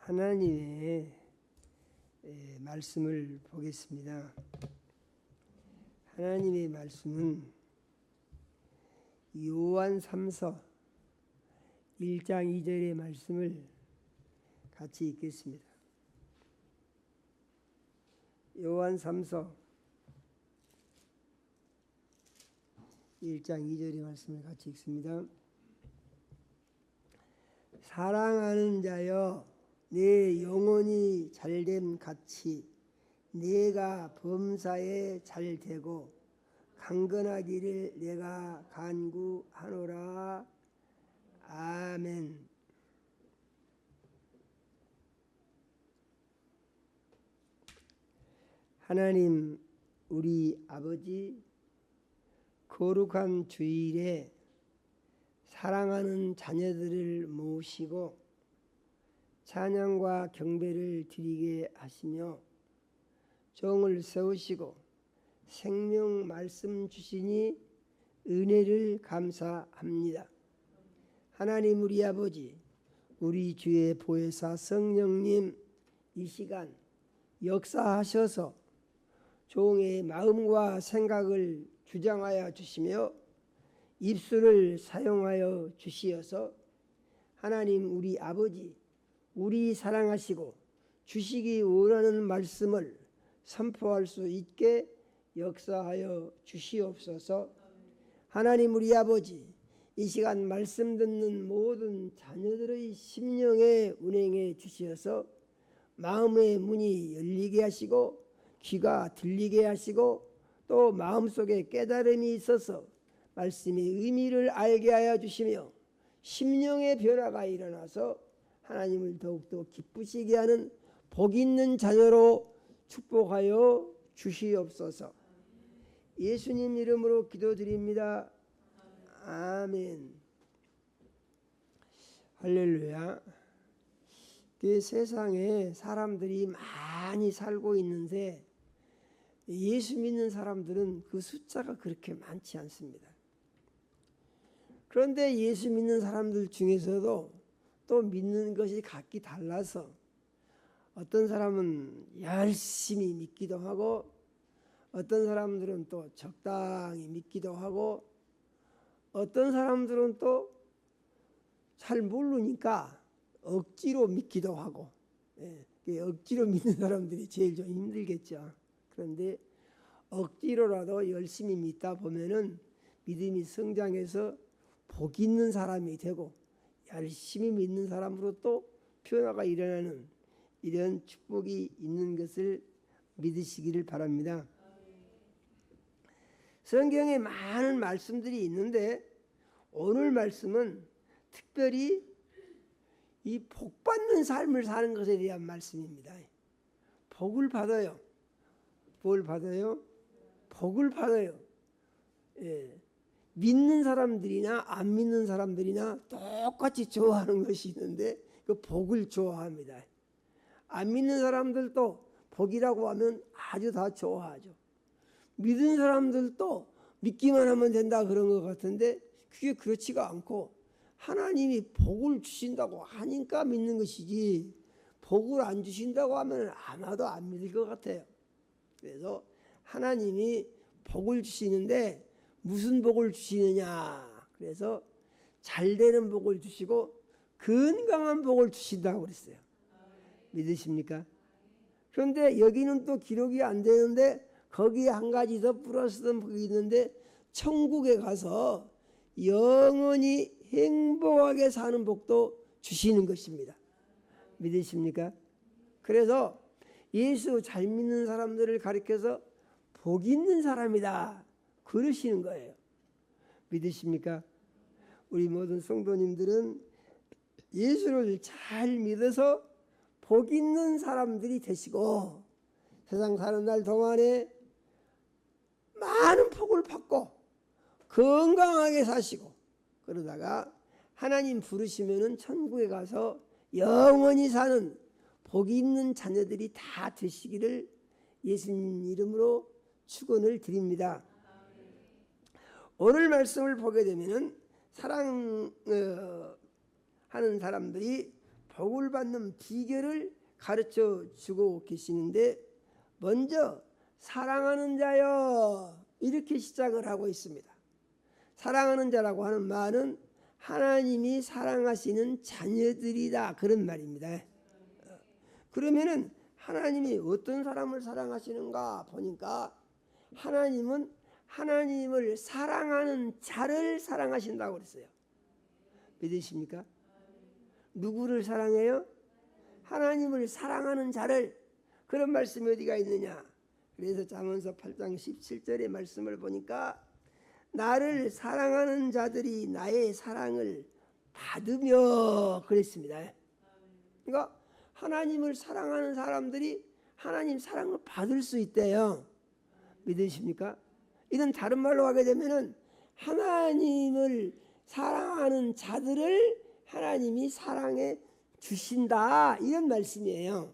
하나님의 말씀을 보겠습니다. 하나님의 말씀은 요한 3서 1장 2절의 말씀을 같이 읽겠습니다. 요한 3서 1장 2절의 말씀을 같이 읽습니다. 사랑하는 자여, 내 영혼이 잘됨 같이 내가 범사에 잘되고 강건하기를 내가 간구하노라. 아멘. 하나님 우리 아버지, 거룩한 주일에 사랑하는 자녀들을 모시고 찬양과 경배를 드리게 하시며 종을 세우시고 생명 말씀 주시니 은혜를 감사합니다. 하나님 우리 아버지, 우리 주의 보혜사 성령님, 이 시간 역사하셔서 종의 마음과 생각을 주장하여 주시며 입술을 사용하여 주시어서 하나님 우리 아버지, 우리 사랑하시고 주시기 원하는 말씀을 선포할 수 있게 역사하여 주시옵소서. 하나님 우리 아버지, 이 시간 말씀 듣는 모든 자녀들의 심령에 운행해 주시어서 마음의 문이 열리게 하시고 귀가 들리게 하시고 또 마음속에 깨달음이 있어서 말씀의 의미를 알게 하여 주시며 심령의 변화가 일어나서 하나님을 더욱더 기쁘시게 하는 복 있는 자녀로 축복하여 주시옵소서. 예수님 이름으로 기도드립니다. 아멘. 할렐루야. 그 세상에 사람들이 많이 살고 있는데 예수 믿는 사람들은 그 숫자가 그렇게 많지 않습니다. 그런데 예수 믿는 사람들 중에서도 또 믿는 것이 각기 달라서 어떤 사람은 열심히 믿기도 하고 어떤 사람들은 또 적당히 믿기도 하고 어떤 사람들은 또 잘 모르니까 억지로 믿기도 하고, 억지로 믿는 사람들이 제일 좀 힘들겠죠. 그런데 억지로라도 열심히 믿다 보면은 믿음이 성장해서 복 있는 사람이 되고 열심히 믿는 사람으로 또 변화가 일어나는 이런 축복이 있는 것을 믿으시기를 바랍니다. 성경에 많은 말씀들이 있는데 오늘 말씀은 특별히 이 복받는 삶을 사는 것에 대한 말씀입니다. 복을 받아요. 뭘 받아요? 복을 받아요. 믿는 사람들이나 안 믿는 사람들이나 똑같이 좋아하는 것이 있는데 그 복을 좋아합니다. 안 믿는 사람들도 복이라고 하면 아주 다 좋아하죠. 믿는 사람들도 믿기만 하면 된다 그런 것 같은데 그게 그렇지가 않고 하나님이 복을 주신다고 하니까 믿는 것이지 복을 안 주신다고 하면 아마도 안 믿을 것 같아요. 그래서 하나님이 복을 주시는데 무슨 복을 주시느냐? 그래서 잘되는 복을 주시고 건강한 복을 주신다고 그랬어요. 믿으십니까? 그런데 여기는 또 기록이 안 되는데 거기에 한 가지 더 플러스된 복이 있는데 천국에 가서 영원히 행복하게 사는 복도 주시는 것입니다. 믿으십니까? 그래서 예수 잘 믿는 사람들을 가리켜서 복 있는 사람이다 그러시는 거예요. 믿으십니까? 우리 모든 성도님들은 예수를 잘 믿어서 복 있는 사람들이 되시고 세상 사는 날 동안에 많은 복을 받고 건강하게 사시고 그러다가 하나님 부르시면은 천국에 가서 영원히 사는 복 있는 자녀들이 다 되시기를 예수님 이름으로 축원을 드립니다. 오늘 말씀을 보게 되면은 사랑하는 사람들이 복을 받는 비결을 가르쳐 주고 계시는데, 먼저 사랑하는 자여 이렇게 시작을 하고 있습니다. 사랑하는 자라고 하는 말은 하나님이 사랑하시는 자녀들이다, 그런 말입니다. 그러면은 하나님이 어떤 사람을 사랑하시는가 보니까, 하나님은 하나님을 사랑하는 자를 사랑하신다고 그랬어요. 믿으십니까? 누구를 사랑해요? 하나님을 사랑하는 자를. 그런 말씀이 어디가 있느냐? 그래서 잠언서 8장 17절의 말씀을 보니까, 나를 사랑하는 자들이 나의 사랑을 받으며, 그랬습니다. 그러니까 하나님을 사랑하는 사람들이 하나님 사랑을 받을 수 있대요. 믿으십니까? 이런 다른 말로 하게 되면은 하나님을 사랑하는 자들을 하나님이 사랑해 주신다, 이런 말씀이에요.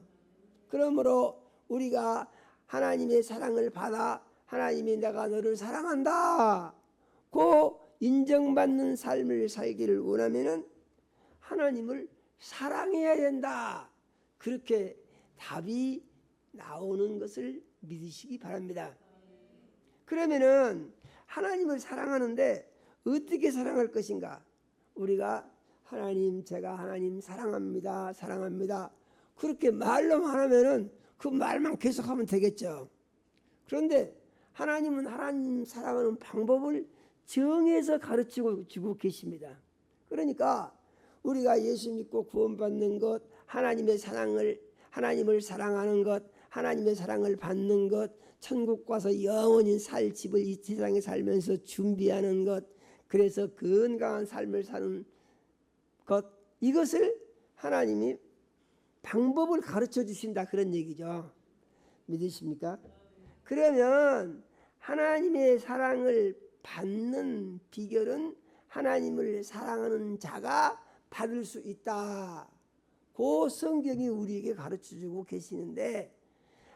그러므로 우리가 하나님의 사랑을 받아 하나님이 내가 너를 사랑한다 고 인정받는 삶을 살기를 원하면은 하나님을 사랑해야 된다, 그렇게 답이 나오는 것을 믿으시기 바랍니다. 그러면은 하나님을 사랑하는데 어떻게 사랑할 것인가? 우리가 하나님, 제가 하나님 사랑합니다, 사랑합니다, 그렇게 말로만 하면은 그 말만 계속하면 되겠죠. 그런데 하나님은 하나님 사랑하는 방법을 정해서 가르치고 주고 계십니다. 그러니까 우리가 예수 믿고 구원받는 것, 하나님의 사랑을, 하나님을 사랑하는 것, 하나님의 사랑을 받는 것, 천국 가서 영원히 살 집을 이 세상에 살면서 준비하는 것, 그래서 건강한 삶을 사는 것, 이것을 하나님이 방법을 가르쳐 주신다, 그런 얘기죠. 믿으십니까? 그러면 하나님의 사랑을 받는 비결은 하나님을 사랑하는 자가 받을 수 있다, 그 성경이 우리에게 가르쳐 주고 계시는데,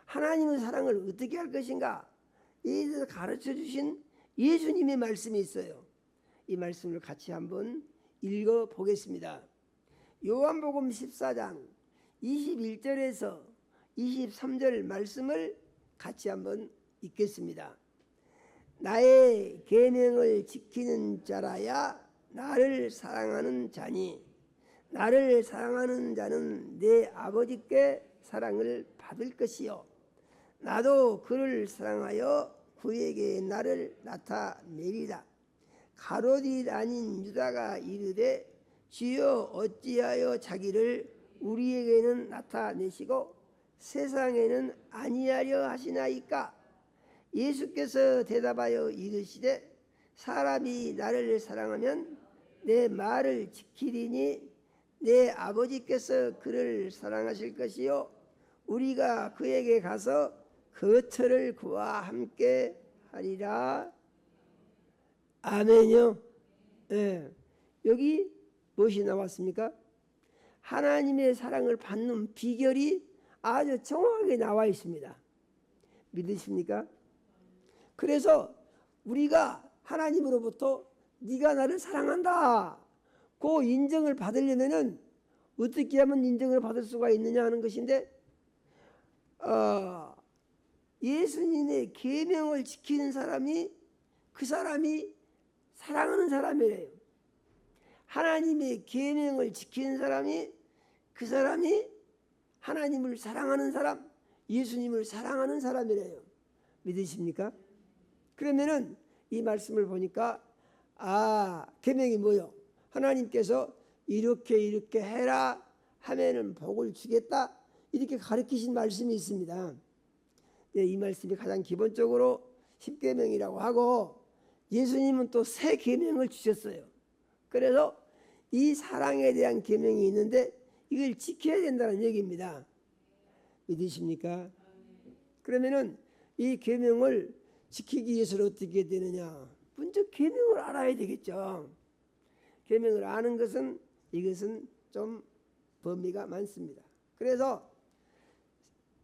하나님의 사랑을 어떻게 할 것인가? 이에 대해서 가르쳐 주신 예수님의 말씀이 있어요. 이 말씀을 같이 한번 읽어 보겠습니다. 요한복음 14장 21절에서 23절 말씀을 같이 한번 읽겠습니다. 나의 계명을 지키는 자라야 나를 사랑하는 자니, 나를 사랑하는 자는 내 아버지께 사랑을 받을 것이요, 나도 그를 사랑하여 그에게 나를 나타내리라. 가롯이 아닌 유다가 이르되, 주여 어찌하여 자기를 우리에게는 나타내시고 세상에는 아니하려 하시나이까? 예수께서 대답하여 이르시되, 사람이 나를 사랑하면 내 말을 지키리니 내 아버지께서 그를 사랑하실 것이요, 우리가 그에게 가서 거처를 그와 함께 하리라. 아멘요. 네. 여기 무엇이 나왔습니까? 하나님의 사랑을 받는 비결이 아주 정확하게 나와 있습니다. 믿으십니까? 그래서 우리가 하나님으로부터 네가 나를 사랑한다 그 인정을 받으려면은 어떻게 하면 인정을 받을 수가 있느냐 하는 것인데, 예수님의 계명을 지키는 사람이, 그 사람이 사랑하는 사람이래요. 하나님의 계명을 지키는 사람이, 그 사람이 하나님을 사랑하는 사람, 예수님을 사랑하는 사람이래요. 믿으십니까? 그러면은 이 말씀을 보니까, 계명이 뭐요? 하나님께서 이렇게 해라 하면은 복을 주겠다, 이렇게 가르치신 말씀이 있습니다. 이 말씀이 가장 기본적으로 10계명이라고 하고, 예수님은 또 새 계명을 주셨어요. 그래서 이 사랑에 대한 계명이 있는데 이걸 지켜야 된다는 얘기입니다. 믿으십니까? 그러면은 이 계명을 지키기 위해서는 어떻게 되느냐? 먼저 계명을 알아야 되겠죠. 계명을 아는 것은, 이것은 좀 범위가 많습니다. 그래서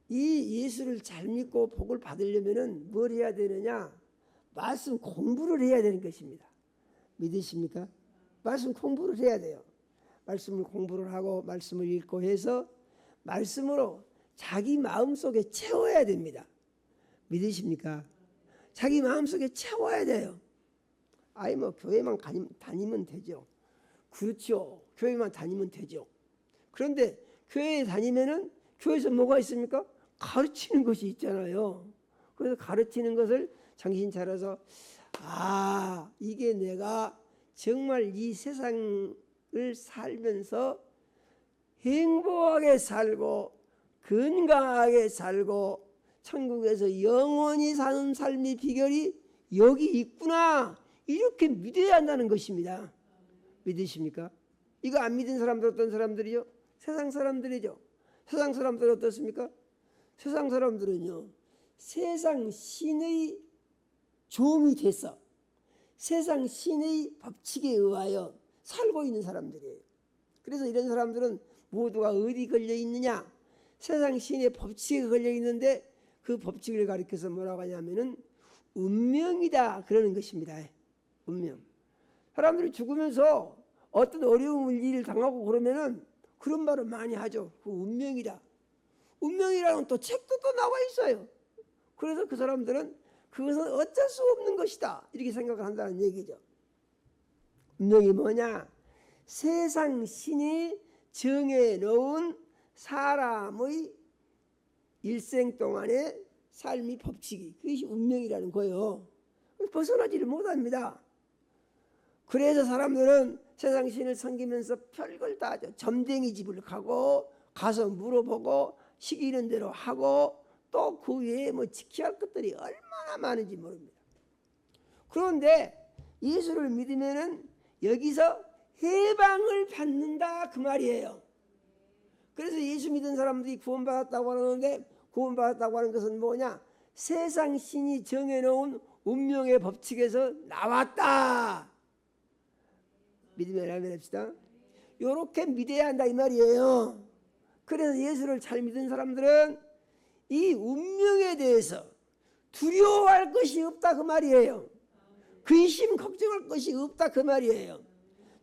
이 예수를 잘 믿고 복을 받으려면은 뭘 해야 되느냐? 말씀 공부를 해야 되는 것입니다. 믿으십니까? 말씀 공부를 해야 돼요. 말씀을 공부를 하고 말씀을 읽고 해서 말씀으로 자기 마음속에 채워야 됩니다. 믿으십니까? 자기 마음속에 채워야 돼요. 아이 뭐 교회만 다니면 되죠. 그렇죠. 교회만 다니면 되죠. 그런데 교회에 다니면은 교회에서 뭐가 있습니까? 가르치는 것이 있잖아요. 그래서 가르치는 것을 정신 차려서 이게 내가 정말 이 세상을 살면서 행복하게 살고 건강하게 살고 천국에서 영원히 사는 삶의 비결이 여기 있구나, 이렇게 믿어야 한다는 것입니다. 믿으십니까? 이거 안 믿은 사람들 어떤 사람들이요? 세상 사람들이죠. 세상 사람들은 어떻습니까? 세상 사람들은요, 세상 신의 종이 돼서 세상 신의 법칙에 의하여 살고 있는 사람들이에요. 그래서 이런 사람들은 모두가 어디 걸려 있느냐? 세상 신의 법칙에 걸려 있는데 그 법칙을 가리켜서 뭐라고 하냐면은 운명이다 그러는 것입니다. 운명. 사람들이 죽으면서 어떤 어려운 일을 당하고 그러면은 그런 말을 많이 하죠. 그 운명이다. 운명이라는 또 책도 또 나와 있어요. 그래서 그 사람들은 그것은 어쩔 수 없는 것이다, 이렇게 생각을 한다는 얘기죠. 운명이 뭐냐? 세상 신이 정해놓은 사람의 일생 동안의 삶의 법칙이, 그것이 운명이라는 거예요. 벗어나지를 못합니다. 그래서 사람들은 세상 신을 섬기면서 별걸 다 하죠. 점쟁이 집을 가서 물어보고 시키는 대로 하고 또 그 외에 뭐 지켜야 할 것들이 얼마나 많은지 모릅니다. 그런데 예수를 믿으면은 여기서 해방을 받는다 그 말이에요. 그래서 예수 믿은 사람들이 구원받았다고 하는데, 구원받았다고 하는 것은 뭐냐? 세상 신이 정해놓은 운명의 법칙에서 나왔다. 믿으면 아멘 합시다. 이렇게 믿어야 한다 이 말이에요. 그래서 예수를 잘 믿은 사람들은 이 운명에 대해서 두려워할 것이 없다 그 말이에요. 근심 걱정할 것이 없다 그 말이에요.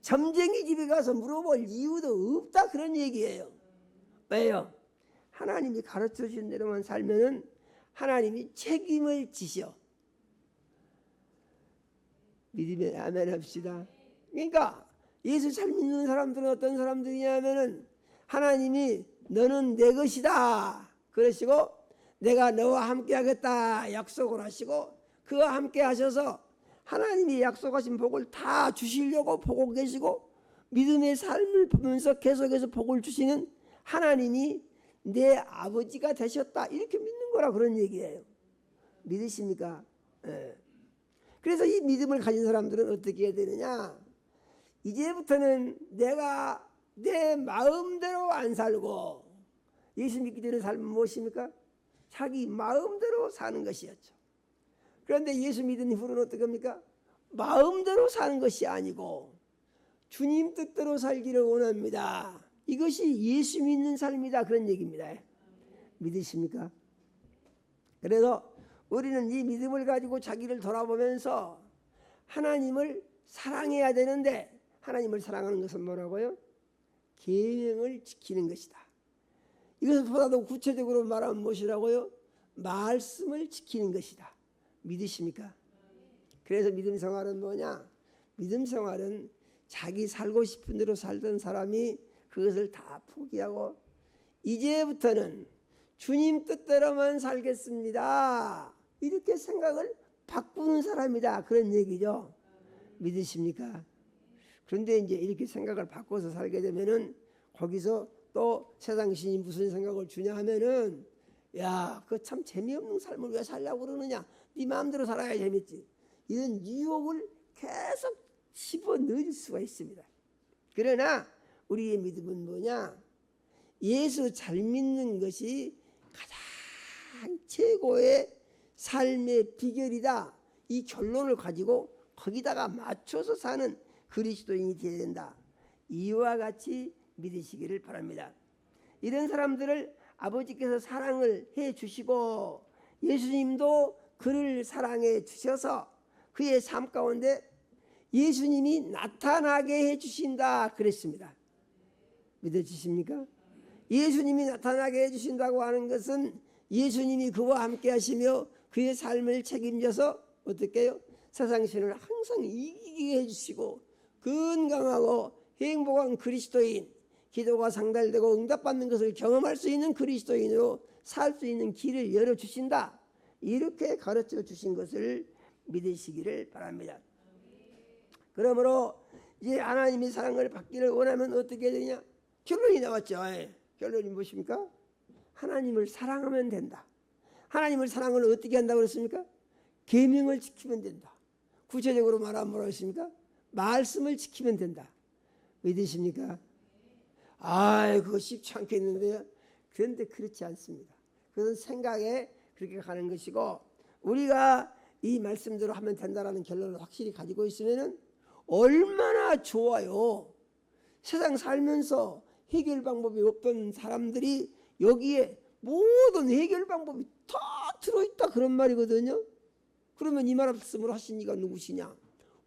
점쟁이 집에 가서 물어볼 이유도 없다 그런 얘기예요. 왜요? 하나님이 가르쳐 주신 대로만 살면은 하나님이 책임을 지셔. 믿으면 아멘 합시다. 그러니까 예수 잘 믿는 사람들은 어떤 사람들이냐면은 하나님이 너는 내 것이다 그러시고 내가 너와 함께 하겠다 약속을 하시고 그와 함께 하셔서 하나님이 약속하신 복을 다 주시려고 보고 계시고 믿음의 삶을 보면서 계속해서 복을 주시는 하나님이 내 아버지가 되셨다, 이렇게 믿는 거라 그런 얘기예요. 믿으십니까? 네. 그래서 이 믿음을 가진 사람들은 어떻게 해야 되느냐? 이제부터는 내가 내 마음대로 안 살고, 예수 믿기 전에 삶은 무엇입니까? 자기 마음대로 사는 것이었죠. 그런데 예수 믿은 이후로는 어떻게 합니까? 마음대로 사는 것이 아니고 주님 뜻대로 살기를 원합니다. 이것이 예수 믿는 삶이다 그런 얘기입니다. 믿으십니까? 그래서 우리는 이 믿음을 가지고 자기를 돌아보면서 하나님을 사랑해야 되는데, 하나님을 사랑하는 것은 뭐라고요? 계명을 지키는 것이다. 이것을 보다도 구체적으로 말하면 무엇이라고요? 말씀을 지키는 것이다. 믿으십니까? 그래서 믿음 생활은 뭐냐? 믿음 생활은 자기 살고 싶은 대로 살던 사람이 그것을 다 포기하고 이제부터는 주님 뜻대로만 살겠습니다, 이렇게 생각을 바꾸는 사람이다 그런 얘기죠. 믿으십니까? 그런데 이제 이렇게 생각을 바꿔서 살게 되면은 거기서 또 세상 신이 무슨 생각을 주냐 하면은, 야, 그거 참 재미없는 삶을 왜 살려고 그러느냐, 네 마음대로 살아야 재밌지, 이런 유혹을 계속 집어넣을 수가 있습니다. 그러나 우리의 믿음은 뭐냐? 예수 잘 믿는 것이 가장 최고의 삶의 비결이다, 이 결론을 가지고 거기다가 맞춰서 사는 그리스도인이 되어야 된다, 이와 같이 믿으시기를 바랍니다. 이런 사람들을 아버지께서 사랑을 해 주시고 예수님도 그를 사랑해 주셔서 그의 삶 가운데 예수님이 나타나게 해 주신다 그랬습니다. 믿어지십니까? 예수님이 나타나게 해주신다고 하는 것은 예수님이 그와 함께 하시며 그의 삶을 책임져서 어떻게 해요? 세상 신을 항상 이기게 해주시고 건강하고 행복한 그리스도인, 기도가 상달되고 응답받는 것을 경험할 수 있는 그리스도인으로 살 수 있는 길을 열어주신다. 이렇게 가르쳐 주신 것을 믿으시기를 바랍니다. 그러므로 이제 하나님의 사랑을 받기를 원하면 어떻게 되냐? 결론이 나왔죠. 결론이 무엇입니까? 하나님을 사랑하면 된다. 하나님을 사랑을 어떻게 한다고 그랬습니까? 계명을 지키면 된다. 구체적으로 말하면 뭐라고 했습니까? 말씀을 지키면 된다. 믿으십니까? 그거 쉽지 않겠는데요. 그런데 그렇지 않습니다. 그건 생각에 그렇게 가는 것이고, 우리가 이 말씀대로 하면 된다라는 결론을 확실히 가지고 있으면 얼마나 좋아요. 세상 살면서 해결 방법이 없던 사람들이 여기에 모든 해결 방법이 다 들어있다 그런 말이거든요. 그러면 이 말씀을 하신 이가 누구시냐?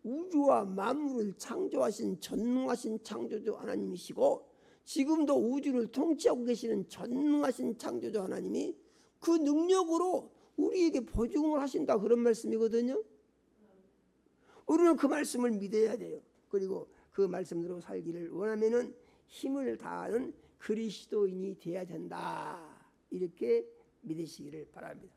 우주와 만물을 창조하신 전능하신 창조주 하나님이시고, 지금도 우주를 통치하고 계시는 전능하신 창조주 하나님이 그 능력으로 우리에게 보증을 하신다 그런 말씀이거든요. 우리는 그 말씀을 믿어야 돼요. 그리고 그 말씀대로 살기를 원하면은 힘을 다하는 그리스도인이 되어야 된다. 이렇게 믿으시기를 바랍니다.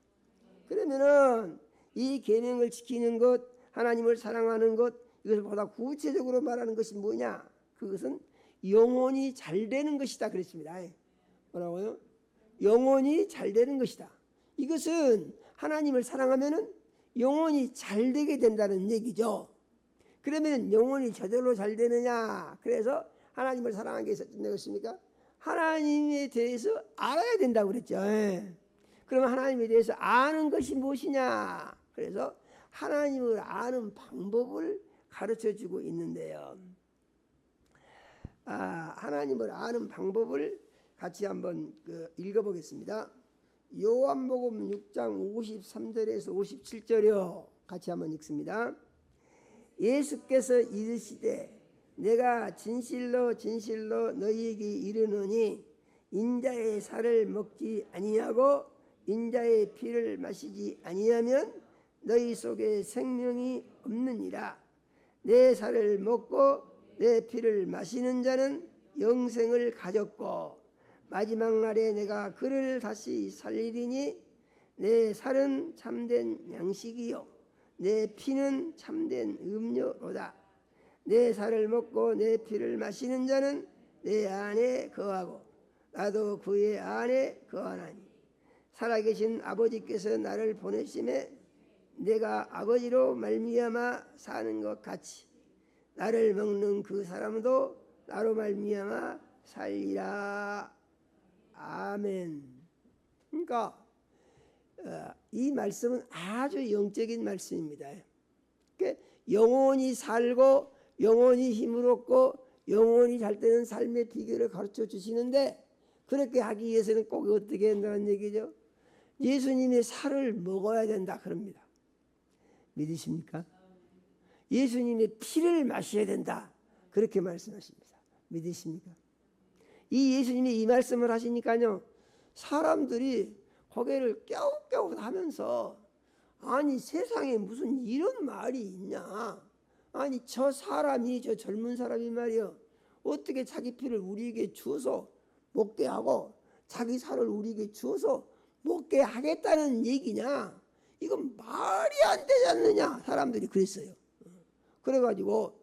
그러면은 이 계명을 지키는 것, 하나님을 사랑하는 것, 이것을 보다 구체적으로 말하는 것이 뭐냐? 그것은 영혼이 잘 되는 것이다 그랬습니다. 뭐라고요? 영혼이 잘 되는 것이다. 이것은 하나님을 사랑하면은 영혼이 잘 되게 된다는 얘기죠. 그러면 영혼이 저절로 잘 되느냐? 그래서 하나님을 사랑하기 위해서 어떤 것입니까? 하나님에 대해서 알아야 된다고 그랬죠. 그러면 하나님에 대해서 아는 것이 무엇이냐? 그래서 하나님을 아는 방법을 가르쳐주고 있는데요. 하나님을 아는 방법을 같이 한번 읽어보겠습니다. 요한복음 6장 53절에서 57절이요. 같이 한번 읽습니다. 예수께서 이르시되 내가 진실로 진실로 너희에게 이르노니 인자의 살을 먹지 아니하고 인자의 피를 마시지 아니하면 너희 속에 생명이 없느니라. 내 살을 먹고 내 피를 마시는 자는 영생을 가졌고 마지막 날에 내가 그를 다시 살리리니 내 살은 참된 양식이요 내 피는 참된 음료로다. 내 살을 먹고 내 피를 마시는 자는 내 안에 거하고 나도 그의 안에 거하나니 살아계신 아버지께서 나를 보내심에 내가 아버지로 말미암아 사는 것 같이 나를 먹는 그 사람도 나로 말미암아 살리라. 아멘. 그러니까 이 말씀은 아주 영적인 말씀입니다. 그러니까 영혼이 살고 영혼이 힘을 얻고 영혼이 잘 되는 삶의 비결을 가르쳐 주시는데, 그렇게 하기 위해서는 꼭 어떻게 한다는 얘기죠? 예수님의 살을 먹어야 된다 그럽니다. 믿으십니까? 예수님의 피를 마셔야 된다 그렇게 말씀하십니다. 믿으십니까? 이 예수님이 이 말씀을 하시니까요, 사람들이 고개를 깨우깨우 하면서 아니 세상에 무슨 이런 말이 있냐, 아니 저 사람이, 저 젊은 사람이 말이요, 어떻게 자기 피를 우리에게 주어서 먹게 하고 자기 살을 우리에게 주어서 먹게 하겠다는 얘기냐, 이건 말이 안 되지 않느냐, 사람들이 그랬어요. 그래가지고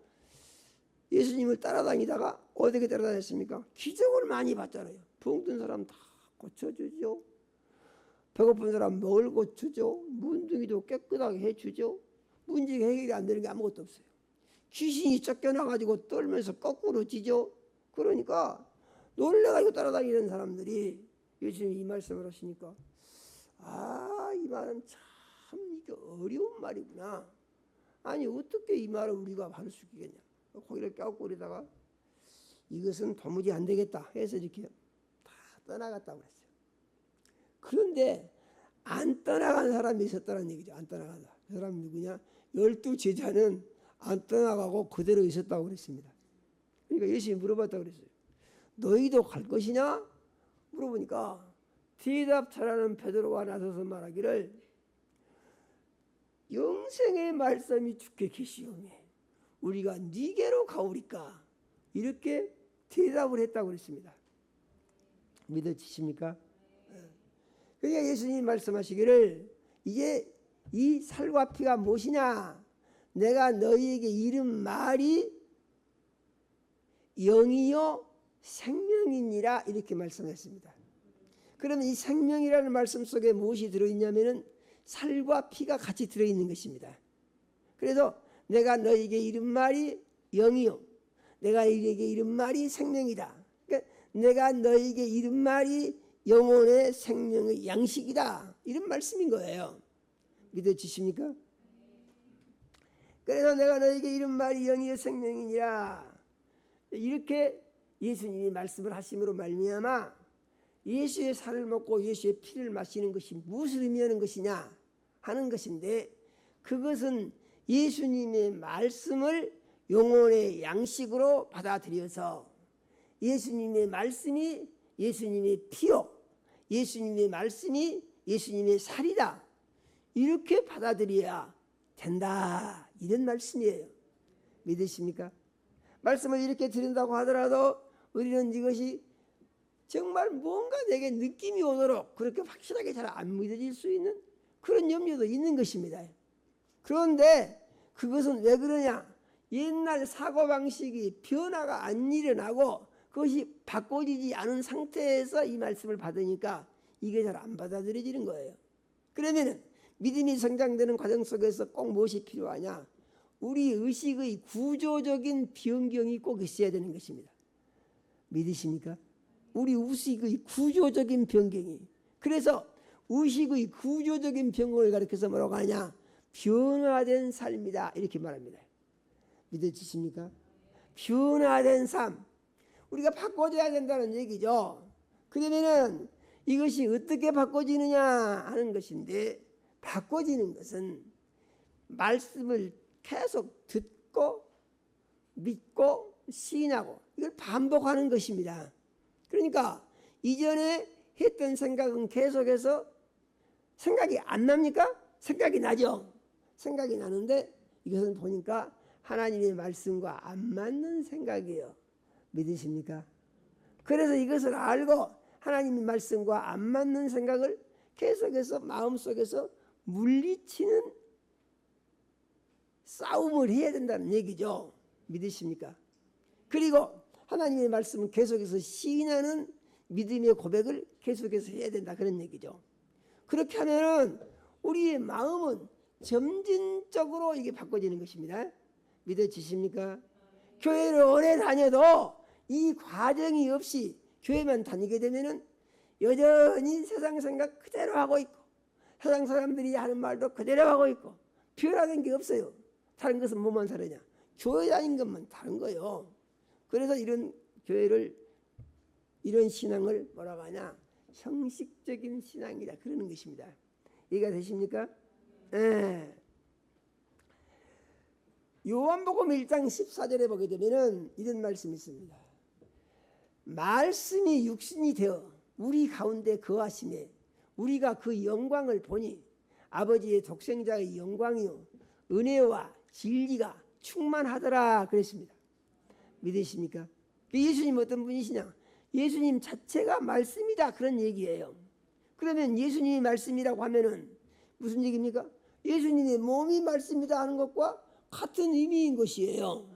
예수님을 따라다니다가 어떻게 따라다녔습니까? 기적을 많이 봤잖아요. 붕 뜬 사람 다 고쳐주죠. 배고픈 사람 먹을 것 주죠. 문둥이도 깨끗하게 해주죠. 문제가 해결이 안 되는 게 아무것도 없어요. 귀신이 쫓겨나가지고 떨면서 거꾸로 지죠. 그러니까 놀래가지고 따라다니는 사람들이 예수님이 이 말씀을 하시니까 이 말은 참 이게 어려운 말이구나. 아니 어떻게 이 말을 우리가 받을 수 있겠냐. 고개를 껴꾸리다가 이것은 도무지 안 되겠다 해서 이렇게 다 떠나갔다고 그랬어요. 그런데 안 떠나간 사람이 있었다는 얘기죠. 안 떠나간 사람. 그 사람이 누구냐? 12 제자는 안 떠나가고 그대로 있었다고 그랬습니다. 그러니까 예수님이 물어봤다고 그랬어요. 너희도 갈 것이냐? 물어보니까 대답 잘하는 베드로가 나서서 말하기를 영생의 말씀이 주께 계시오니 우리가 네게로 가오리까? 이렇게 대답을 했다고 그랬습니다. 믿어지십니까? 그러니까 예수님이 말씀하시기를 이제 이 살과 피가 무엇이냐? 내가 너희에게 이른 말이 영이요 생명이니라 이렇게 말씀했습니다. 그러면 이 생명이라는 말씀 속에 무엇이 들어있냐면은 살과 피가 같이 들어있는 것입니다. 그래서 내가 너희에게 이른 말이 영이요 내가 너희에게 이른 말이 생명이다. 그러니까 내가 너희에게 이른 말이 영혼의 생명의 양식이다. 이런 말씀인 거예요. 믿어지십니까? 그래서 내가 너희에게 이른 말이 영이요 생명이니라. 이렇게 예수님이 말씀을 하심으로 말미암아 예수의 살을 먹고 예수의 피를 마시는 것이 무엇을 의미하는 것이냐 하는 것인데, 그것은 예수님의 말씀을 영혼의 양식으로 받아들여서 예수님의 말씀이 예수님의 피요 예수님의 말씀이 예수님의 살이다 이렇게 받아들여야 된다 이런 말씀이에요. 믿으십니까? 말씀을 이렇게 드린다고 하더라도 우리는 이것이 정말 뭔가 내게 느낌이 오도록 그렇게 확실하게 잘 안 믿어질 수 있는 그런 염려도 있는 것입니다. 그런데 그것은 왜 그러냐? 옛날 사고방식이 변화가 안 일어나고 그것이 바꿔지지 않은 상태에서 이 말씀을 받으니까 이게 잘 안 받아들여지는 거예요. 그러면 믿음이 성장되는 과정 속에서 꼭 무엇이 필요하냐? 우리 의식의 구조적인 변경이 꼭 있어야 되는 것입니다. 믿으십니까? 우리 의식의 구조적인 변경이. 그래서 의식의 구조적인 변경을 가리켜서 뭐라고 하냐? 변화된 삶이다 이렇게 말합니다. 믿어지십니까? 변화된 삶. 우리가 바꿔줘야 된다는 얘기죠. 그러면은 이것이 어떻게 바꿔지느냐 하는 것인데, 바꿔지는 것은 말씀을 계속 듣고 믿고 시인하고 이걸 반복하는 것입니다. 그러니까 이전에 했던 생각은 계속해서 생각이 안 납니까? 생각이 나죠. 생각이 나는데 이것은 보니까 하나님의 말씀과 안 맞는 생각이에요. 믿으십니까? 그래서 이것을 알고 하나님의 말씀과 안 맞는 생각을 계속해서 마음속에서 물리치는 싸움을 해야 된다는 얘기죠. 믿으십니까? 그리고 하나님의 말씀을 계속해서 시인하는 믿음의 고백을 계속해서 해야 된다 그런 얘기죠. 그렇게 하면은 우리의 마음은 점진적으로 이게 바꿔지는 것입니다. 믿어지십니까? 교회를 오래 다녀도 이 과정이 없이 교회만 다니게 되면은 여전히 세상 생각 그대로 하고 있고 세상 사람들이 하는 말도 그대로 하고 있고 변화된 게 없어요. 다른 것은 뭐만 다르냐? 교회 다닌 것만 다른 거예요. 그래서 이런 교회를 이런 신앙을 뭐라고 하냐? 형식적인 신앙이다 그러는 것입니다. 이해가 되십니까? 네. 요한복음 1장 14절에 보게 되면은 이런 말씀이 있습니다. 말씀이 육신이 되어 우리 가운데 거하심에 우리가 그 영광을 보니 아버지의 독생자의 영광이요 은혜와 진리가 충만하더라 그랬습니다. 믿으십니까? 예수님 어떤 분이시냐? 예수님 자체가 말씀이다 그런 얘기예요. 그러면 예수님이 말씀이라고 하면은 무슨 얘기입니까? 예수님의 몸이 말씀이다 하는 것과 같은 의미인 것이에요.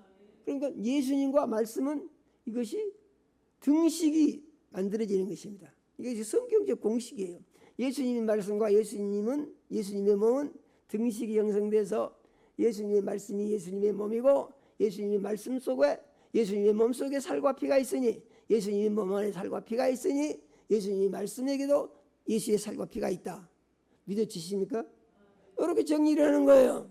그러니까 예수님과 말씀은 이것이 등식이 만들어지는 것입니다. 이것이 성경적 공식이에요. 예수님의 말씀과 예수님의 몸은 등식이 형성돼서 예수님의 말씀이 예수님의 몸이고 예수님의 말씀 속에 예수님의 몸 속에 살과 피가 있으니 예수님의 몸 안에 살과 피가 있으니 예수님의 말씀에게도 예수의 살과 피가 있다. 믿어지십니까? 이렇게 정리를 하는 거예요.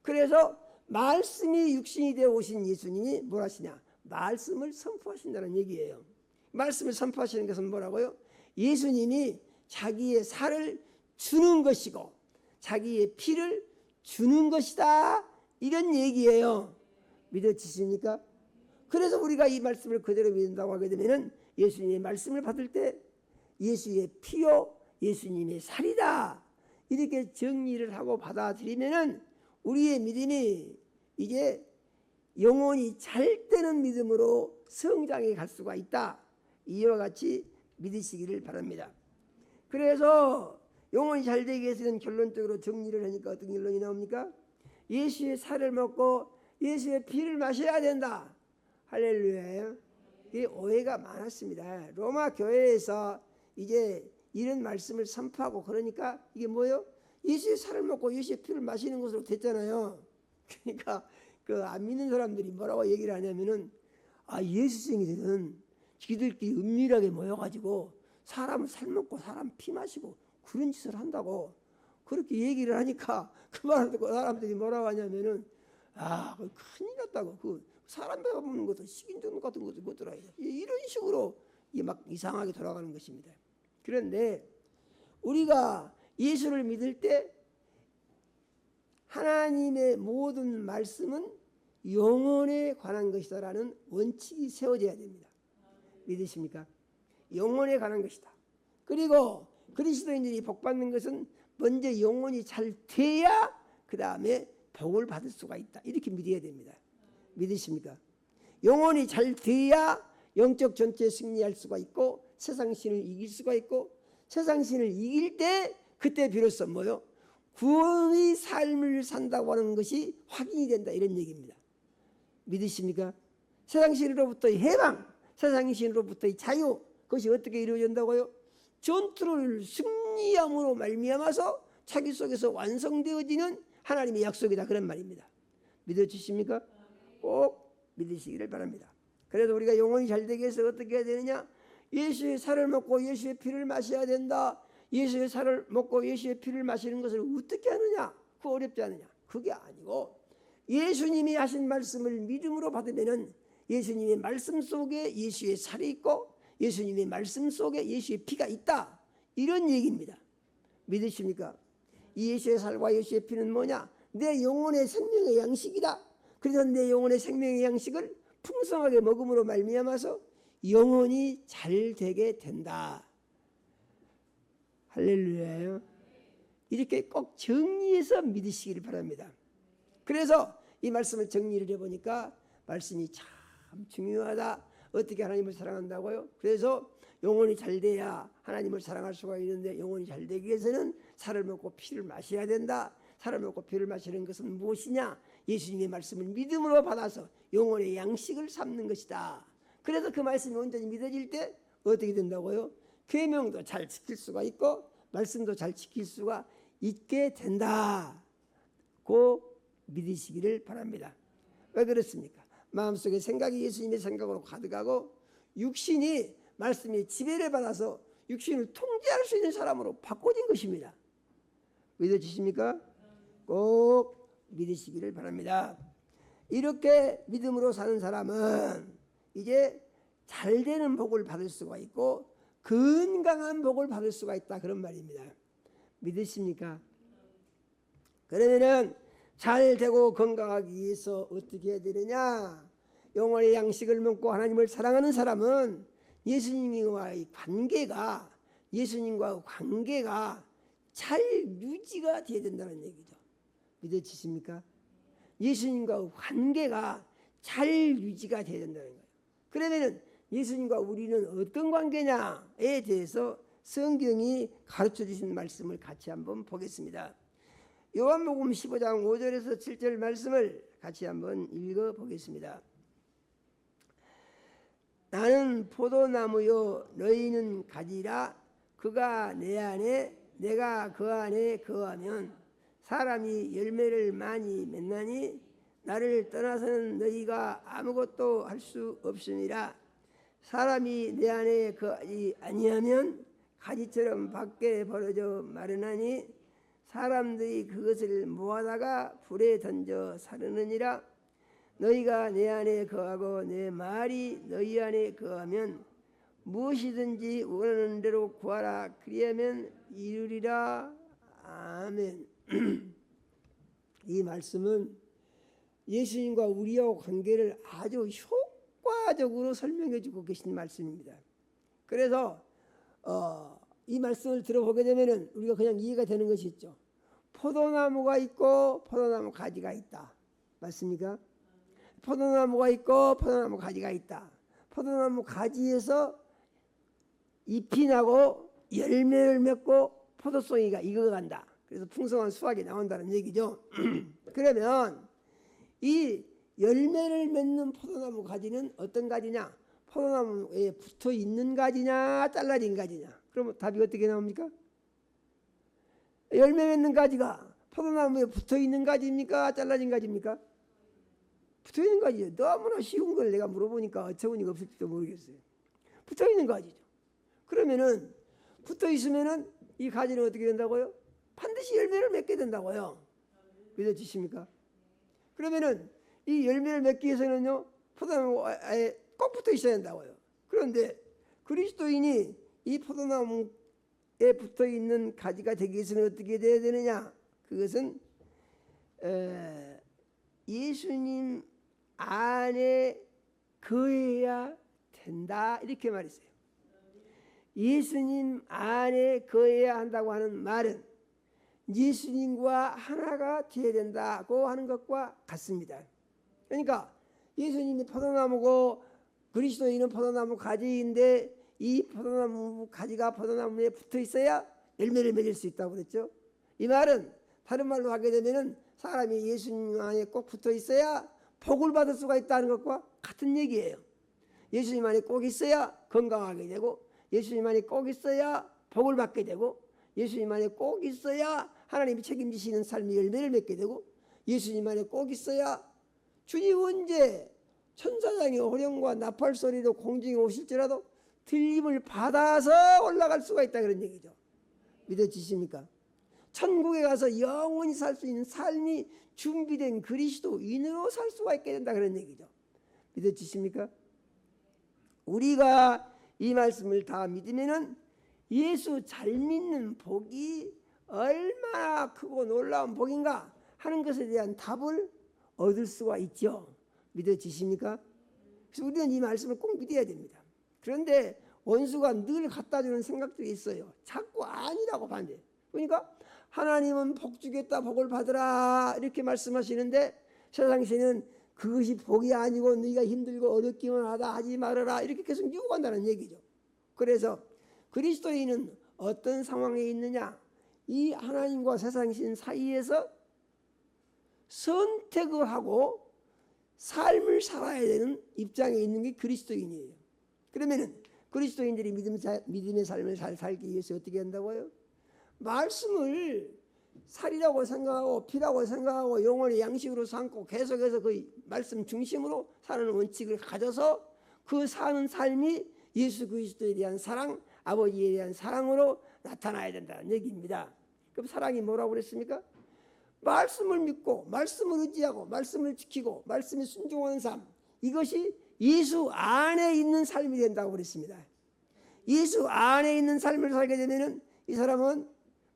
그래서 말씀이 육신이 되어 오신 예수님이 뭘 하시냐? 말씀을 선포하신다는 얘기예요. 말씀을 선포하시는 것은 뭐라고요? 예수님이 자기의 살을 주는 것이고 자기의 피를 주는 것이다 이런 얘기예요. 믿어지십니까? 그래서 우리가 이 말씀을 그대로 믿는다고 하게 되면 예수님의 말씀을 받을 때 예수의 피요 예수님의 살이다 이렇게 정리를 하고 받아들이면은 우리의 믿음이 이제 영혼이 잘 되는 믿음으로 성장해 갈 수가 있다. 이와 같이 믿으시기를 바랍니다. 그래서 영혼이 잘 되기 위해서는 결론적으로 정리를 하니까 어떤 결론이 나옵니까? 예수의 살을 먹고 예수의 피를 마셔야 된다. 할렐루야예요. 이 오해가 많았습니다. 로마 교회에서 이제 이런 말씀을 선포하고 그러니까 이게 뭐예요? 예수의 살을 먹고 예수의 피를 마시는 것으로 됐잖아요. 그러니까 그 안 믿는 사람들이 뭐라고 얘기를 하냐면은 예수쟁이들은 지들끼리 은밀하게 모여가지고 사람 살 먹고 사람 피 마시고 그런 짓을 한다고 그렇게 얘기를 하니까 그 말을 듣고 사람들이 뭐라고 하냐면은 큰일 났다고 그 사람 배워먹는 것도 식인종 같은 것도 못 들어야 돼. 이런 식으로 이게 막 이상하게 돌아가는 것입니다. 그런데 우리가 예수를 믿을 때 하나님의 모든 말씀은 영혼에 관한 것이다라는 원칙이 세워져야 됩니다. 믿으십니까? 영혼에 관한 것이다. 그리고 그리스도인들이 복받는 것은 먼저 영혼이 잘 돼야 그 다음에 복을 받을 수가 있다. 이렇게 믿어야 됩니다. 믿으십니까? 영혼이 잘 돼야 영적 전투에 승리할 수가 있고 세상 신을 이길 수가 있고 세상 신을 이길 때 그때 비로소 뭐요? 구원의 삶을 산다고 하는 것이 확인이 된다 이런 얘기입니다. 믿으십니까? 세상 신으로부터의 해방, 세상 신으로부터의 자유 그것이 어떻게 이루어진다고요? 전투를 승리함으로 말미암아서 자기 속에서 완성되어지는 하나님의 약속이다 그런 말입니다. 믿어주십니까? 꼭 믿으시기를 바랍니다. 그래서 우리가 영혼이 잘 되기 위해서 어떻게 해야 되느냐? 예수의 살을 먹고 예수의 피를 마셔야 된다. 예수의 살을 먹고 예수의 피를 마시는 것을 어떻게 하느냐? 그거 어렵지 않느냐? 그게 아니고 예수님이 하신 말씀을 믿음으로 받으면은 예수님의 말씀 속에 예수의 살이 있고 예수님의 말씀 속에 예수의 피가 있다. 이런 얘기입니다. 믿으십니까? 이 예수의 살과 예수의 피는 뭐냐? 내 영혼의 생명의 양식이다. 그래서 내 영혼의 생명의 양식을 풍성하게 먹음으로 말미암아서 영혼이 잘 되게 된다. 할렐루야요. 이렇게 꼭 정리해서 믿으시기를 바랍니다. 그래서 이 말씀을 정리를 해보니까 말씀이 참 중요하다. 어떻게 하나님을 사랑한다고요? 그래서 영혼이 잘 돼야 하나님을 사랑할 수가 있는데 영혼이 잘 되기 위해서는 살을 먹고 피를 마셔야 된다. 살을 먹고 피를 마시는 것은 무엇이냐? 예수님의 말씀을 믿음으로 받아서 영혼의 양식을 삼는 것이다. 그래서 그 말씀이 온전히 믿어질 때 어떻게 된다고요? 계명도 잘 지킬 수가 있고 말씀도 잘 지킬 수가 있게 된다. 고 믿으시기를 바랍니다. 왜 그렇습니까? 마음속에 생각이 예수님의 생각으로 가득하고 육신이 말씀의 지배를 받아서 육신을 통제할 수 있는 사람으로 바꿔진 것입니다. 믿어지십니까? 꼭 믿으시기를 바랍니다. 이렇게 믿음으로 사는 사람은 이제 잘 되는 복을 받을 수가 있고 건강한 복을 받을 수가 있다 그런 말입니다. 믿으십니까? 그러면은 잘 되고 건강하기 위해서 어떻게 해야 되느냐? 영혼의 양식을 먹고 하나님을 사랑하는 사람은 예수님과의 관계가 잘 유지가 되어야 된다는 얘기죠. 믿어지십니까? 예수님과 관계가 잘 유지가 되어야 된다는 거예요. 그러면은 예수님과 우리는 어떤 관계냐에 대해서 성경이 가르쳐 주신 말씀을 같이 한번 보겠습니다. 요한복음 15장 5절에서 7절 말씀을 같이 한번 읽어 보겠습니다. 나는 포도나무요 너희는 가지라. 그가 내 안에 내가 그 안에 거하면 사람이 열매를 많이 맺나니 나를 떠나서는 너희가 아무것도 할 수 없음이라. 사람이 내 안에 거하지 아니하면 가지처럼 밖에 벌어져 마르나니 사람들이 그것을 모아다가 불에 던져 사르느니라. 너희가 내 안에 거하고 내 말이 너희 안에 거하면 무엇이든지 원하는 대로 구하라. 그리하면 이루리라. 아멘. 이 말씀은 예수님과 우리와 관계를 아주 효과적으로 설명해 주고 계신 말씀입니다. 그래서 이 말씀을 들어보게 되면은 우리가 그냥 이해가 되는 것이 있죠. 포도나무가 있고 포도나무 가지가 있다. 맞습니까? 포도나무가 있고 포도나무 가지가 있다. 포도나무 가지에서 잎이 나고 열매를 맺고 포도송이가 익어간다. 그래서 풍성한 수확이 나온다는 얘기죠. 그러면 이 열매를 맺는 포도나무 가지는 어떤 가지냐? 포도나무에 붙어 있는 가지냐 잘라진 가지냐? 그러면 답이 어떻게 나옵니까? 열매 맺는 가지가 포도나무에 붙어 있는 가지입니까? 잘라진 가지입니까? 붙어 있는 가지죠. 너무나 쉬운 걸 내가 물어보니까 어처구니가 없을지도 모르겠어요. 붙어 있는 가지죠. 그러면은 붙어 있으면은 이 가지는 어떻게 된다고요? 반드시 열매를 맺게 된다고요. 믿어지십니까? 그러면은 이 열매를 맺기 위해서는요, 포도나무에 꼭 붙어 있어야 된다고요. 그런데 그리스도인이 이 포도나무에 붙어 있는 가지가 되기 위해서는 어떻게 돼야 되느냐? 그것은 예수님 안에 거해야 된다, 이렇게 말했어요. 예수님 안에 거해야 한다고 하는 말은 예수님과 하나가 되어야 된다고 하는 것과 같습니다. 그러니까 예수님이 포도나무고 그리스도인은 포도나무 가지인데 이 포도나무 가지가 포도나무에 붙어 있어야 열매를 맺을 수 있다고 그랬죠. 이 말은 다른 말로 하게 되면은 사람이 예수님 안에 꼭 붙어 있어야 복을 받을 수가 있다는 것과 같은 얘기예요. 예수님 안에 꼭 있어야 건강하게 되고, 예수님 안에 꼭 있어야 복을 받게 되고, 예수님 안에 꼭 있어야 하나님이 책임지시는 삶의 열매를 맺게 되고, 예수님 안에 꼭 있어야 주님 언제 천사장의 호령과 나팔 소리로 공중에 오실지라도 들림을 받아서 올라갈 수가 있다, 그런 얘기죠. 믿어지십니까? 천국에 가서 영원히 살 수 있는 삶이 준비된 그리스도인으로 살 수가 있게 된다, 그런 얘기죠. 믿어지십니까? 우리가 이 말씀을 다 믿으면은 예수 잘 믿는 복이 얼마나 크고 놀라운 복인가 하는 것에 대한 답을 얻을 수가 있죠. 믿어지십니까? 그래서 우리는 이 말씀을 꼭 믿어야 됩니다. 그런데 원수가 늘 갖다 주는 생각들이 있어요. 자꾸 아니라고 반대. 그러니까 하나님은 복 주겠다, 복을 받으라 이렇게 말씀하시는데 세상에서는 그것이 복이 아니고 네가 힘들고 어렵기만 하다 하지 말아라 이렇게 계속 유혹한다는 얘기죠. 그래서 그리스도인은 어떤 상황에 있느냐? 이 하나님과 세상신 사이에서 선택을 하고 삶을 살아야 되는 입장에 있는 게 그리스도인이에요. 그러면은 그리스도인들이 믿음의 삶을 잘 살기 위해서 어떻게 한다고요? 말씀을 살이라고 생각하고 피라고 생각하고 영혼의 양식으로 삼고 계속해서 그 말씀 중심으로 사는 원칙을 가져서 그 사는 삶이 예수 그리스도에 대한 사랑, 아버지에 대한 사랑으로 나타나야 된다는 얘기입니다. 그럼 사랑이 뭐라고 그랬습니까? 말씀을 믿고 말씀을 의지하고 말씀을 지키고 말씀에 순종하는 삶, 이것이 예수 안에 있는 삶이 된다고 그랬습니다. 예수 안에 있는 삶을 살게 되면 이 사람은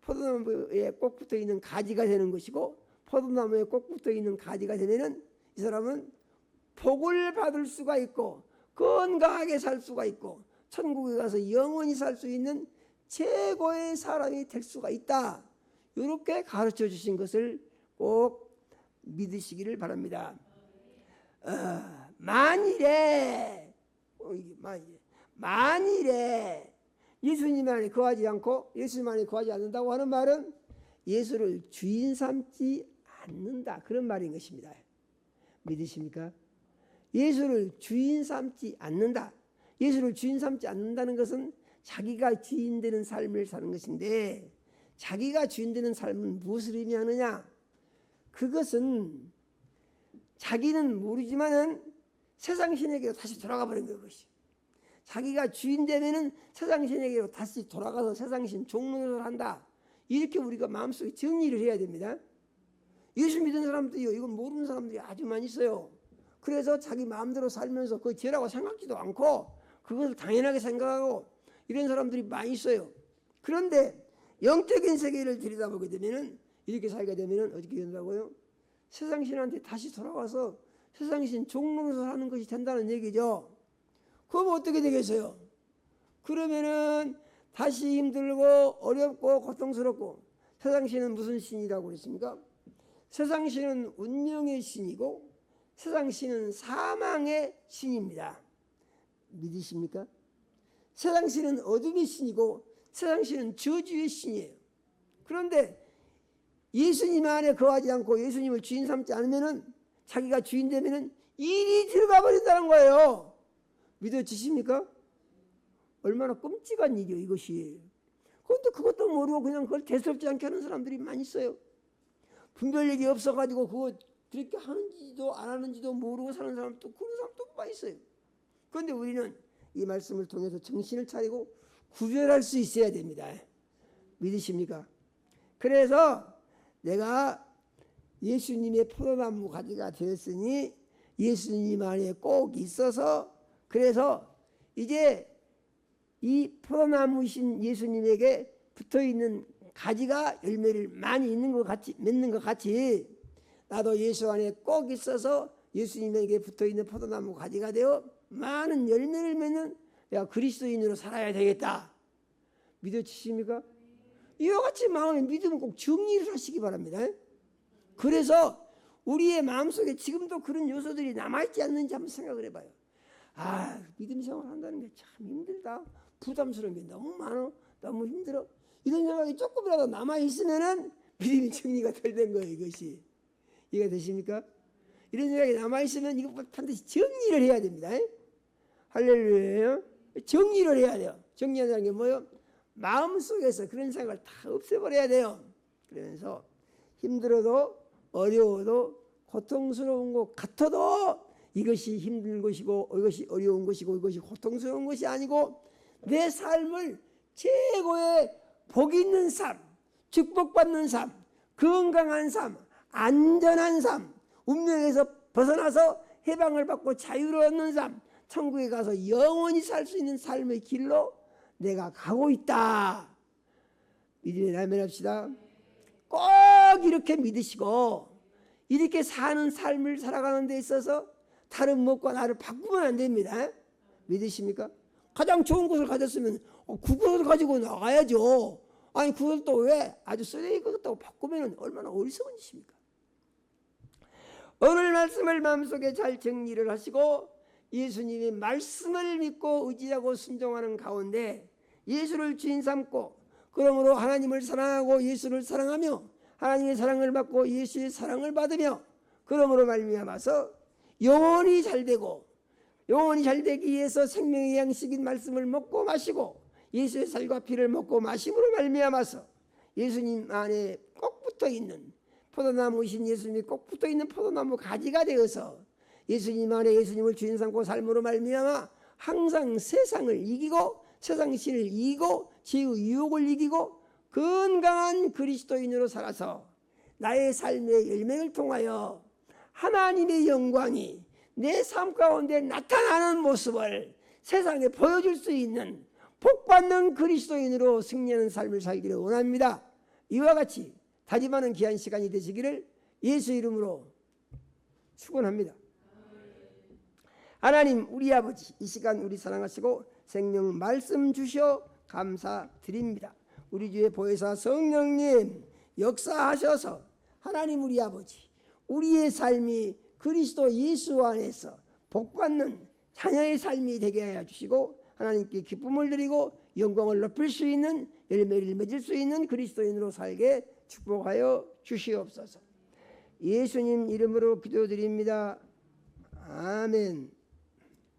포도나무에 꼭 붙어 있는 가지가 되는 것이고, 포도나무에 꼭 붙어 있는 가지가 되면 이 사람은 복을 받을 수가 있고 건강하게 살 수가 있고 천국에 가서 영원히 살 수 있는 최고의 사람이 될 수가 있다. 이렇게 가르쳐 주신 것을 꼭 믿으시기를 바랍니다. 만일에 예수님 안에 거하지 않고 예수님 안에 거하지 않는다고 하는 말은 예수를 주인 삼지 않는다, 그런 말인 것입니다. 믿으십니까? 예수를 주인 삼지 않는다. 예수를 주인 삼지 않는다는 것은 자기가 주인 되는 삶을 사는 것인데, 자기가 주인 되는 삶은 무엇을 의미하느냐? 그것은 자기는 모르지만은 세상 신에게로 다시 돌아가 버린 것이. 자기가 주인 되면은 세상 신에게로 다시 돌아가서 세상 신 종노릇을 한다. 이렇게 우리가 마음속에 정리를 해야 됩니다. 예수 믿는 사람들이요, 이건 모르는 사람들이 아주 많이 있어요. 그래서 자기 마음대로 살면서 그거 죄라고 생각지도 않고 그것을 당연하게 생각하고 이런 사람들이 많이 있어요. 그런데 영적인 세계를 들여다보게 되면은, 이렇게 살게 되면은 어떻게 된다고요? 세상 신한테 다시 돌아와서 세상 신 종노릇을 하는 것이 된다는 얘기죠. 그럼 어떻게 되겠어요? 그러면은 다시 힘들고 어렵고 고통스럽고, 세상 신은 무슨 신이라고 그랬습니까? 세상 신은 운명의 신이고 세상 신은 사망의 신입니다. 믿으십니까? 세상 신은 어둠의 신이고 세상 신은 저주의 신이에요. 그런데 예수님 안에 거하지 않고 예수님을 주인 삼지 않으면은, 자기가 주인 되면은 일이 들어가 버린다는 거예요. 믿어지십니까? 얼마나 끔찍한 일이요 이것이. 그런데 그것도 모르고 그냥 그걸 대수롭지 않게 하는 사람들이 많이 있어요. 분별력이 없어가지고 그거 그렇게 하는지도 안 하는지도 모르고 사는 사람도, 그런 사람도 많이 있어요. 그런데 우리는 이 말씀을 통해서 정신을 차리고 구별할 수 있어야 됩니다. 믿으십니까? 그래서 내가 예수님의 포도나무 가지가 되었으니 예수님 안에 꼭 있어서, 그래서 이제 이 포도나무이신 예수님에게 붙어있는 가지가 열매를 많이 있는 것 같이, 맺는 것 같이, 나도 예수 안에 꼭 있어서 예수님에게 붙어있는 포도나무 가지가 되어 많은 열매를 맺는 그리스도인으로 살아야 되겠다. 믿어지십니까? 이와 같이 마음에 믿으면 꼭 정리를 하시기 바랍니다. 그래서 우리의 마음속에 지금도 그런 요소들이 남아있지 않는지 한번 생각을 해봐요. 믿음 생활 한다는 게 참 힘들다, 부담스러운 게 너무 많아, 너무 힘들어, 이런 생각이 조금이라도 남아있으면은 믿음이 정리가 덜 된 거예요. 이것이 이해가 되십니까? 이런 생각이 남아있으면 이거 반드시 정리를 해야 됩니다. 할렐루야. 정리를 해야 돼요. 정리한다는 게 뭐예요? 마음속에서 그런 생각을 다 없애버려야 돼요. 그러면서 힘들어도 어려워도 고통스러운 것 같아도 이것이 힘든 것이고 이것이 어려운 것이고 이것이 고통스러운 것이 아니고, 내 삶을 최고의 복 있는 삶, 축복받는 삶, 건강한 삶, 안전한 삶, 운명에서 벗어나서 해방을 받고 자유를 얻는 삶, 천국에 가서 영원히 살 수 있는 삶의 길로 내가 가고 있다. 믿음의 아멘합시다. 꼭 이렇게 믿으시고 이렇게 사는 삶을 살아가는 데 있어서 다른 무엇과 나를 바꾸면 안 됩니다. 믿으십니까? 가장 좋은 것을 가졌으면 그것을 가지고 나가야죠. 아니 그걸 또 왜 아주 쓰레기 것도 바꾸면 얼마나 어리석은 짓입니까? 오늘 말씀을 마음속에 잘 정리를 하시고 예수님의 말씀을 믿고 의지하고 순종하는 가운데 예수를 주인 삼고, 그러므로 하나님을 사랑하고 예수를 사랑하며 하나님의 사랑을 받고 예수의 사랑을 받으며, 그러므로 말미암아서 영원히 잘되고, 영원히 잘되기 위해서 생명의 양식인 말씀을 먹고 마시고 예수의 살과 피를 먹고 마심으로 말미암아서 예수님 안에 꼭 붙어있는 포도나무이신 예수님이 꼭 붙어있는 포도나무 가지가 되어서 예수님 안에 예수님을 주인 삼고 삶으로 말미암아 항상 세상을 이기고 세상 신을 이기고 죄의 유혹을 이기고 건강한 그리스도인으로 살아서 나의 삶의 열매를 통하여 하나님의 영광이 내 삶 가운데 나타나는 모습을 세상에 보여줄 수 있는 복받는 그리스도인으로 승리하는 삶을 살기를 원합니다. 이와 같이 다짐하는 귀한 시간이 되시기를 예수 이름으로 축원합니다. 하나님 우리 아버지, 이 시간 우리 사랑하시고 생명 말씀 주셔 감사드립니다. 우리 주의 보혜사 성령님 역사하셔서 하나님 우리 아버지, 우리의 삶이 그리스도 예수 안에서 복받는 자녀의 삶이 되게 하여 주시고 하나님께 기쁨을 드리고 영광을 높일 수 있는 열매를 맺을 수 있는 그리스도인으로 살게 축복하여 주시옵소서. 예수님 이름으로 기도드립니다. 아멘.